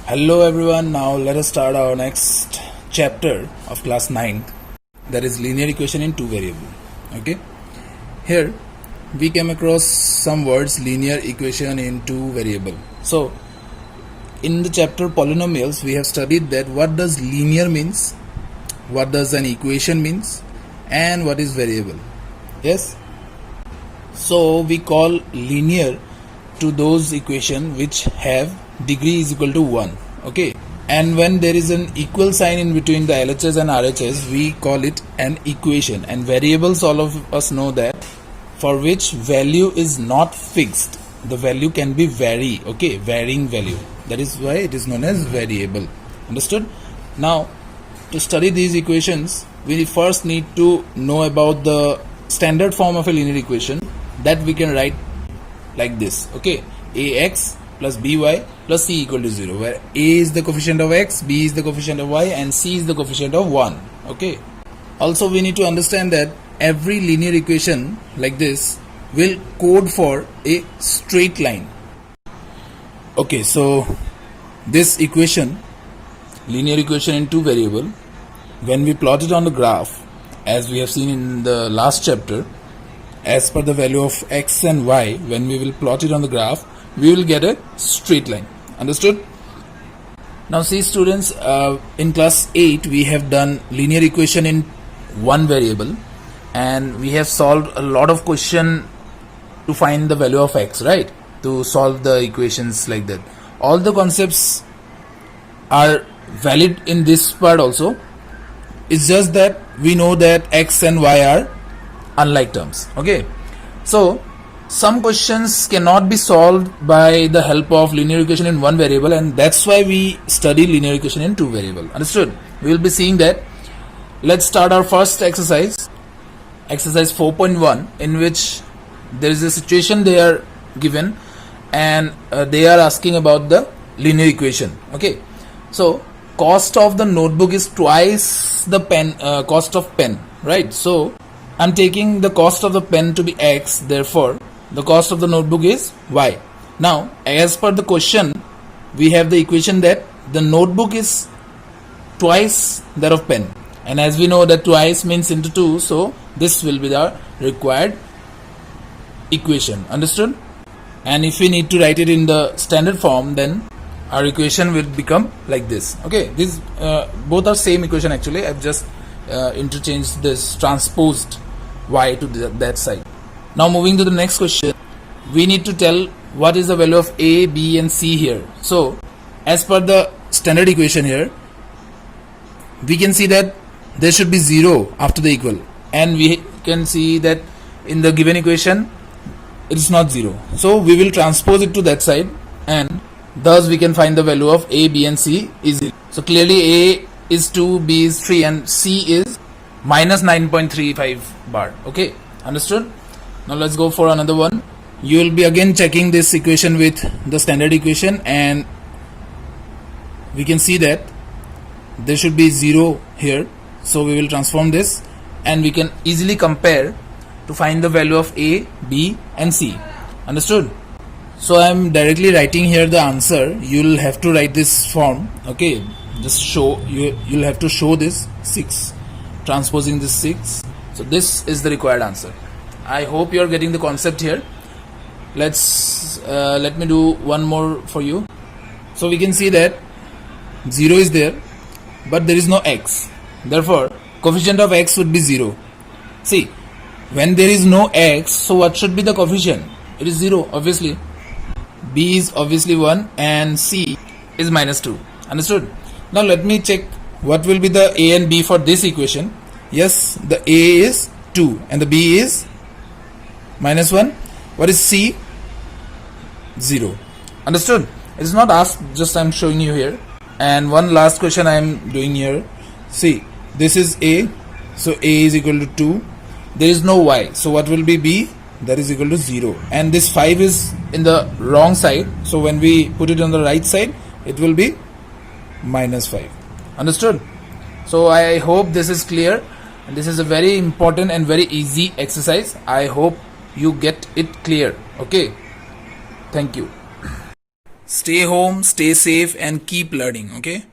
Hello everyone, now let us start our next chapter of class 9th, that is linear equation in two variable. Okay, here we came across some words linear equation in two variable. So in the chapter polynomials we have studied that what does linear means, what does an equation means, and what is variable. Yes, so we call linear to those equation which have degree is equal to 1. Okay, and when there is an equal sign in between the LHS and RHS, we call it an equation. And variables, all of us know that, for which value is not fixed, the value can be vary. Okay, varying value, that is why it is known as variable. Understood? Now to study these equations, we first need to know about the standard form of a linear equation, that we can write like this. Okay, ax plus by plus c equal to 0, where a is the coefficient of x, b is the coefficient of y, and c is the coefficient of 1. Okay, also we need to understand that every linear equation like this will code for a straight line. Okay, so this equation, linear equation in two variable, when we plot it on the graph, as we have seen in the last chapter, as per the value of x and y, when we will plot it on the graph, we will get a straight line. Understood? Now see students, in class 8 we have done linear equation in one variable, and we have solved a lot of question to find the value of x, right? To solve the equations like that. All the concepts are valid in this part also. It's just that we know that x and y are unlike terms. Okay, so some questions cannot be solved by the help of linear equation in one variable, and that's why we study linear equation in two variable. Understood? We will be seeing that. Let's start our first exercise, exercise 4.1, in which there is a situation they are given, and they are asking about the linear equation. Okay, so cost of the notebook is twice the pen cost of pen, right? So I'm taking the cost of the pen to be x, therefore the cost of the notebook is y. Now as per the question, we have the equation that the notebook is twice that of pen, and as we know that twice means into 2, so this will be the required equation. Understood? And if we need to write it in the standard form, then our equation will become like this. Okay, these both are same equation actually. I've just interchanged this, transposed y to that side. Now moving to the next question, we need to tell what is the value of a, b and c here. So as per the standard equation here, we can see that there should be 0 after the equal, and we can see that in the given equation it is not 0. So we will transpose it to that side, and thus we can find the value of a, b and c is 0. So clearly a is 2, b is 3, and c is minus 9.35 bar. Okay, understood? Now let's go for another one. You will be again checking this equation with the standard equation, and we can see that there should be 0 here. So we will transform this, and we can easily compare to find the value of a, b and c. Understood? So I am directly writing here the answer. You will have to write this form. Okay, just show, you'll have to show this 6, transposing this 6. So this is the required answer. I hope you are getting the concept here. Let me do one more for you. So we can see that 0 is there, but there is no x, therefore coefficient of x would be 0. See, when there is no x, so what should be the coefficient? It is 0 obviously. B is obviously 1, and c is minus 2. Understood? Now let me check what will be the a and b for this equation. Yes, the a is 2 and the b is minus 1. What is c? 0. Understood? It is not asked, just I am showing you here. And one last question I am doing here. See, this is a, so a is equal to 2. There is no y, so what will be b? That is equal to 0. And this 5 is in the wrong side, so when we put it on the right side, it will be minus 5. Understood? So I hope this is clear, and this is a very important and very easy exercise. I hope you get it clear. Okay, thank you. Stay home, stay safe, and keep learning. Okay.